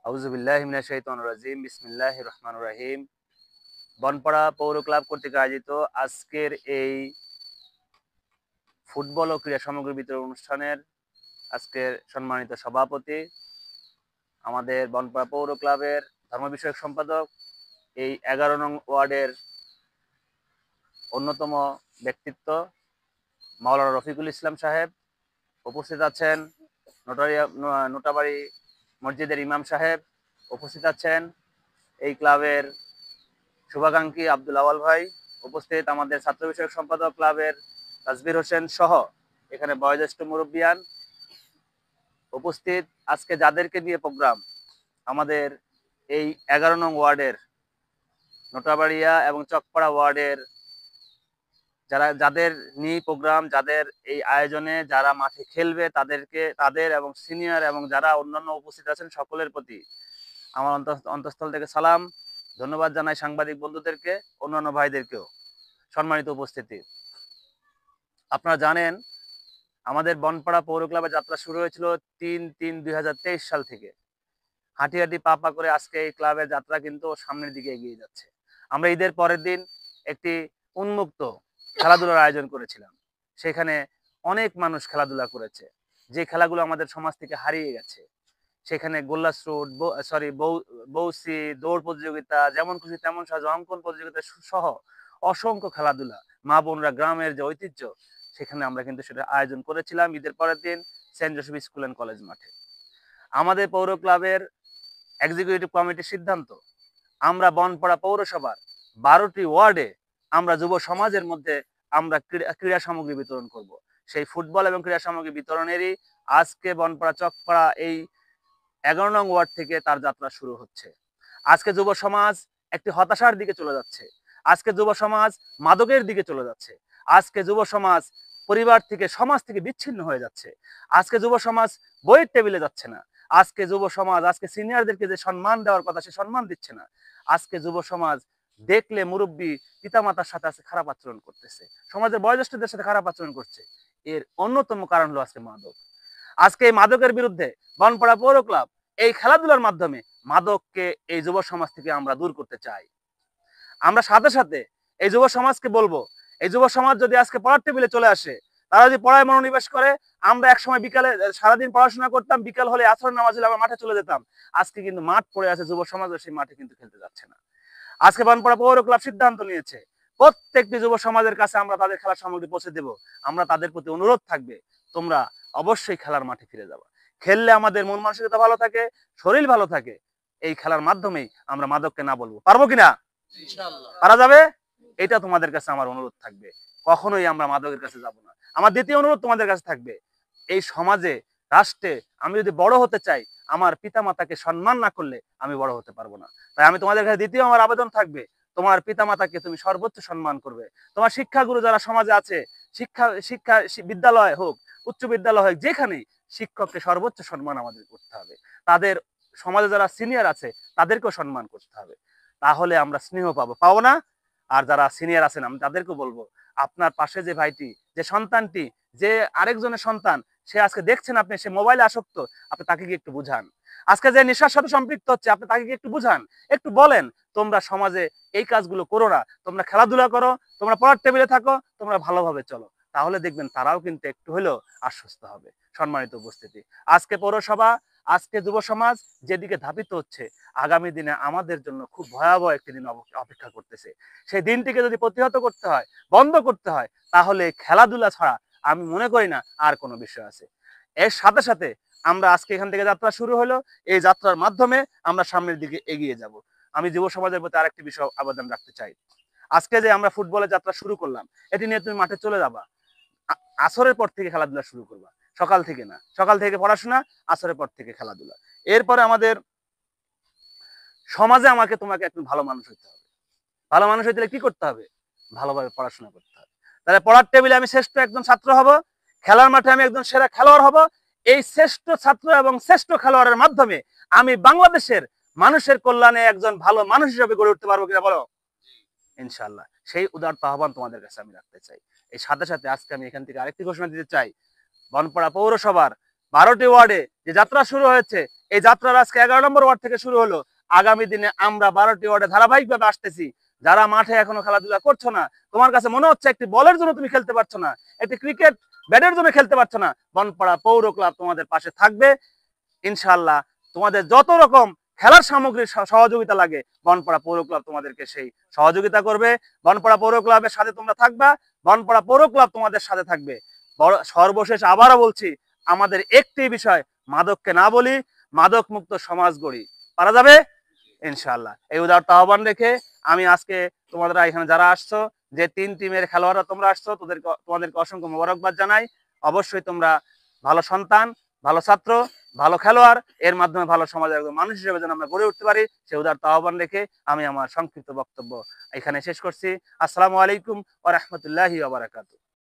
আউযুবিল্লাহি মিনাশ শাইতানির রাজিম। বিসমিল্লাহির রহমানির রহিম। বনপাড়া পৌর ক্লাব কর্তৃক আয়োজিত আজকের এই ফুটবল ও ক্রীড়া সামগ্রী বিতরণ অনুষ্ঠানের আজকের সম্মানিত সভাপতি, আমাদের বনপাড়া পৌর ক্লাবের ধর্ম বিষয়ক সম্পাদক, এই 11 নং ওয়ার্ডের অন্যতম ব্যক্তিত্ব মাওলানা রফিকুল ইসলাম সাহেব। উপস্থিত আছেন নোটাবাড়ি মসজিদের ইমাম সাহেব। উপস্থিত আছেন এই ক্লাবের শুভাকাঙ্ক্ষী আব্দুল আওয়াল ভাই। উপস্থিত আমাদের ছাত্র বিষয়ক সম্পাদক ক্লাবের তাজবির হোসেন সহ এখানে বয়োজ্যেষ্ঠ মুরব্বিয়ান উপস্থিত। আজকে যাদেরকে নিয়ে প্রোগ্রাম, আমাদের এই 11 নং ওয়ার্ডের নোটাবাড়িয়া এবং চকপাড়া ওয়ার্ডের যাদের নিয়ে প্রোগ্রাম, যাদের এই আয়োজনে যারা মাঠে খেলবে তাদের এবং সিনিয়র এবং যারা অন্যান্য উপস্থিত আছেন সকলের প্রতি আমার অন্তঃস্থল থেকে সালাম, ধন্যবাদ জানাই সাংবাদিক বন্ধুদেরকে, অন্যান্য ভাইদেরকেও। সম্মানিত উপস্থিতি, আপনারা জানেন আমাদের বনপাড়া পৌর ক্লাবের যাত্রা শুরু হয়েছিল 3-3-2023 সাল থেকে। হাঁটি হাঁটি পা পা করে আজকে এই ক্লাবের যাত্রা কিন্তু সামনের দিকে এগিয়ে যাচ্ছে। আমরা ঈদের পরের দিন একটি উন্মুক্ত খেলাধুলার আয়োজন করেছিলাম। সেখানে অনেক মানুষ খেলাধুলা করেছে, যে খেলাগুলো আমাদের সমাজ থেকে হারিয়ে গেছে। সেখানে গোল্লা স্রোট, বৌসি, দৌড় প্রতিযোগিতা, যেমন খুশি তেমন সাজ, অঙ্কন প্রতিযোগিতা সহ অসংখ্য খেলাধুলা, মা বোনরা গ্রামের যে ঐতিহ্য, সেখানে আমরা কিন্তু সেটা আয়োজন করেছিলাম ঈদের পরের দিন Saint Joseph school and college মাঠে। আমাদের পৌর ক্লাবের এক্সিকিউটিভ কমিটির সিদ্ধান্ত, আমরা বনপাড়া পৌরসভার 12টি ওয়ার্ডে আমরা যুব সমাজের মধ্যে আমরা ক্রীড়া সামগ্রী বিতরণ করব। সেই ফুটবল এবং ক্রীড়া সামগ্রী বিতরণেরই আজকে বনপাড়া চকপাড়া এই 11 নং ওয়ার্ড থেকে তার যাত্রা শুরু হচ্ছে। আজকে যুব সমাজ একটি হতাশার দিকে চলে যাচ্ছে। আজকে যুব সমাজ মাদকের দিকে চলে যাচ্ছে। আজকে যুব সমাজ পরিবার থেকে, সমাজ থেকে বিচ্ছিন্ন হয়ে যাচ্ছে। আজকে যুব সমাজ বইয়ের টেবিলে যাচ্ছে না। আজকে যুব সমাজ আজকে সিনিয়রদেরকে যে সম্মান দেওয়ার কথা সে সম্মান দিচ্ছে না। আজকে যুব সমাজ দেখলে মুরব্বী পিতামাতার সাথে আজকে খারাপ আচরণ করতেছে, সমাজের বয়োজ্যেষ্ঠদের সাথে খারাপ আচরণ করছে। এর অন্যতম কারণ হলো আজকে মাদক। আজকে এই মাদকের বিরুদ্ধে বনপাড়া পৌর ক্লাব এই খেলাধুলার মাধ্যমে মাদককে এই যুব সমাজ থেকে আমরা দূর করতে চাই। আমরা সাথে সাথে এই যুব সমাজকে বলবো, এই যুব সমাজ যদি আজকে পড়ার টেবিলে চলে আসে, তারা যদি পড়ায় মনোনিবেশ করে, আমরা একসময় বিকালে সারাদিন পড়াশোনা করতাম, বিকাল হলে আসর নামাজ হলে আমরা মাঠে চলে যেতাম। আজকে কিন্তু মাঠ পড়ে আছে, যুব সমাজ সেই মাঠে কিন্তু খেলতে যাচ্ছে না। আজকে বনপাড়া পৌর ক্লাব সিদ্ধান্ত নিয়েছে প্রত্যেকটি যুব সমাজের কাছে আমরা তাদের খেলার সামগ্রী পৌঁছে দেব। আমরা তাদের প্রতি অনুরোধ থাকবে, তোমরা অবশ্যই খেলার মাঠে ফিরে যাবা। খেললে আমাদের মন মানসিকতা ভালো থাকে, শরীর ভালো থাকে। এই খেলার মাধ্যমেই আমরা মাদককে না বলবো। পারবো কিনা? পারা যাবে। এটা তোমাদের কাছে আমার অনুরোধ থাকবে, কখনোই আমরা মাদকের কাছে যাব না। আমার দ্বিতীয় অনুরোধ তোমাদের কাছে থাকবে, এই সমাজে, রাষ্ট্রে আমি যদি বড় হতে চাই, আমার পিতা মাতাকে সম্মান না করলে আমি বড় হতে পারবো না। তাই আমি তোমাদের কাছে দ্বিতীয় আমার আবেদন থাকবে, তোমার পিতা মাতাকে তুমি সর্বোচ্চ সম্মান করবে। তোমার শিক্ষাগুরু যারা সমাজে আছে, শিক্ষা শিক্ষা বিদ্যালয় হোক, উচ্চ বিদ্যালয় হোক, যেখানেই শিক্ষককে সর্বোচ্চ সম্মান আমাদের করতে হবে। তাদের সমাজে যারা সিনিয়র আছে তাদেরকেও সম্মান করতে হবে, তাহলে আমরা স্নেহ পাবো, পাবো না? আর যারা সিনিয়র আছেন আমি তাদেরকে বলবো, আপনার পাশে যে ভাইটি, যে সন্তানটি, যে আরেকজনের সন্তান, সে আজকে দেখছেন আপনি সে মোবাইলে আসক্ত, আপনি তাকে কি একটু বুঝান। আজকে যে নেশার সাথে সম্পৃক্ত হচ্ছে, আপনি তাকে কি একটু বুঝান, একটু বলেন তোমরা সমাজে এই কাজগুলো করো না, তোমরা খেলাধুলা করো, তোমরা পড়ার টেবিলে থাকো, তোমরা ভালোভাবে চলো। তাহলে দেখবেন তারাও কিন্তু একটু হলেও আশ্বস্ত হবে। সম্মানিত উপস্থিতি, আজকে পৌরসভা, আজকে যুব সমাজ যেদিকে ধাবিত হচ্ছে, আগামী দিনে আমাদের জন্য খুব ভয়াবহ একটি দিন অপেক্ষা করতেছে। সেই দিনটিকে যদি প্রতিহত করতে হয়, বন্ধ করতে হয়, তাহলে খেলাধুলা ছাড়া আমি মনে করি না আর কোনো বিষয় আছে। এর সাথে সাথে আমরা আজকে এখান থেকে যাত্রা শুরু হলো, এই যাত্রার মাধ্যমে আমরা সামনের দিকে এগিয়ে যাব। আমি যুব সমাজের প্রতি আরেকটি বিষয় আবেদন রাখতে চাই। আজকে যে আমরা ফুটবলের যাত্রা শুরু করলাম, এটি নিয়ে তুমি মাঠে চলে যাবা, আসরের পর থেকে খেলাধুলা শুরু করবা, সকাল থেকে না। সকাল থেকে পড়াশোনা, আসরের পর থেকে খেলাধুলা। এরপরে আমাদের সমাজে তোমাকে একটু ভালো মানুষ হতে হবে। ভালো মানুষ হইতে কি করতে হবে? ভালোভাবে পড়াশোনা করতে হবে। তাহলে পড়ার টেবিলে আমি শ্রেষ্ঠ একজন ছাত্র হব, খেলার মাঠে আমি একজন সেরা খেলোয়াড় হব। এই শ্রেষ্ঠ ছাত্র এবং শ্রেষ্ঠ খেলোয়াড়ের মাধ্যমে আমি বাংলাদেশের মানুষের কল্যাণে একজন ভালো মানুষ হিসেবে গড়ে উঠতে পারবো কিনা বলো? ইনশাআল্লাহ সেই উদারতা আহ্বান তোমাদের কাছে আমি রাখতে চাই। এই সাথে সাথে আজকে আমি এখান থেকে আরেকটি ঘোষণা দিতে চাই, বনপাড়া পৌরসভার 12টি ওয়ার্ডে যে যাত্রা শুরু হয়েছে, এই যাত্রার আজকে 11 নম্বর ওয়ার্ড থেকে শুরু হলো। আগামী দিনে আমরা 12টি ওয়ার্ডে ধারাবাহিকভাবে আসতেছি। যারা মাঠে এখনো খেলাধুলা করছো না, তোমার কাছে মনে হচ্ছে একটি বলের জন্য তুমি খেলতে পারছো না, একটি ক্রিকেট ব্যাটের জন্য খেলতে পারছো না, বনপাড়া পৌর ক্লাব তোমাদের পাশে থাকবে ইনশাআল্লাহ। তোমাদের যত রকম খেলার সামগ্রীর সহযোগিতা লাগে, বনপাড়া পৌর ক্লাব তোমাদেরকে সেই সহযোগিতা করবে। বনপাড়া পৌর ক্লাবের সাথে তোমরা থাকবা, বনপাড়া পৌর ক্লাব তোমাদের সাথে থাকবে। সর্বশেষ আবারও বলছি, আমাদের একটি বিষয়, মাদককে না বলি, মাদক মুক্ত সমাজ গড়ি। পারা যাবে ইনশাআল্লাহ। এই উদারত আহ্বান রেখে আমি আজকে তোমরা এখানে যারা আসছো, যে 3 টিমের খেলোয়াড়রা তোমরা আসছো, তোমাদেরকে অসংখ্য মোবারকবাদ জানাই। অবশ্যই তোমরা ভালো সন্তান, ভালো ছাত্র, ভালো খেলোয়াড়, এর মাধ্যমে ভালো সমাজের একজন মানুষ হিসেবে যেন আমরা গড়ে উঠতে পারি, সেই উদারত আহ্বান রেখে আমি আমার সংক্ষিপ্ত বক্তব্য এখানে শেষ করছি। আসসালামু আলাইকুম ওয়া রাহমাতুল্লাহি ওয়া বারাকাতুহু।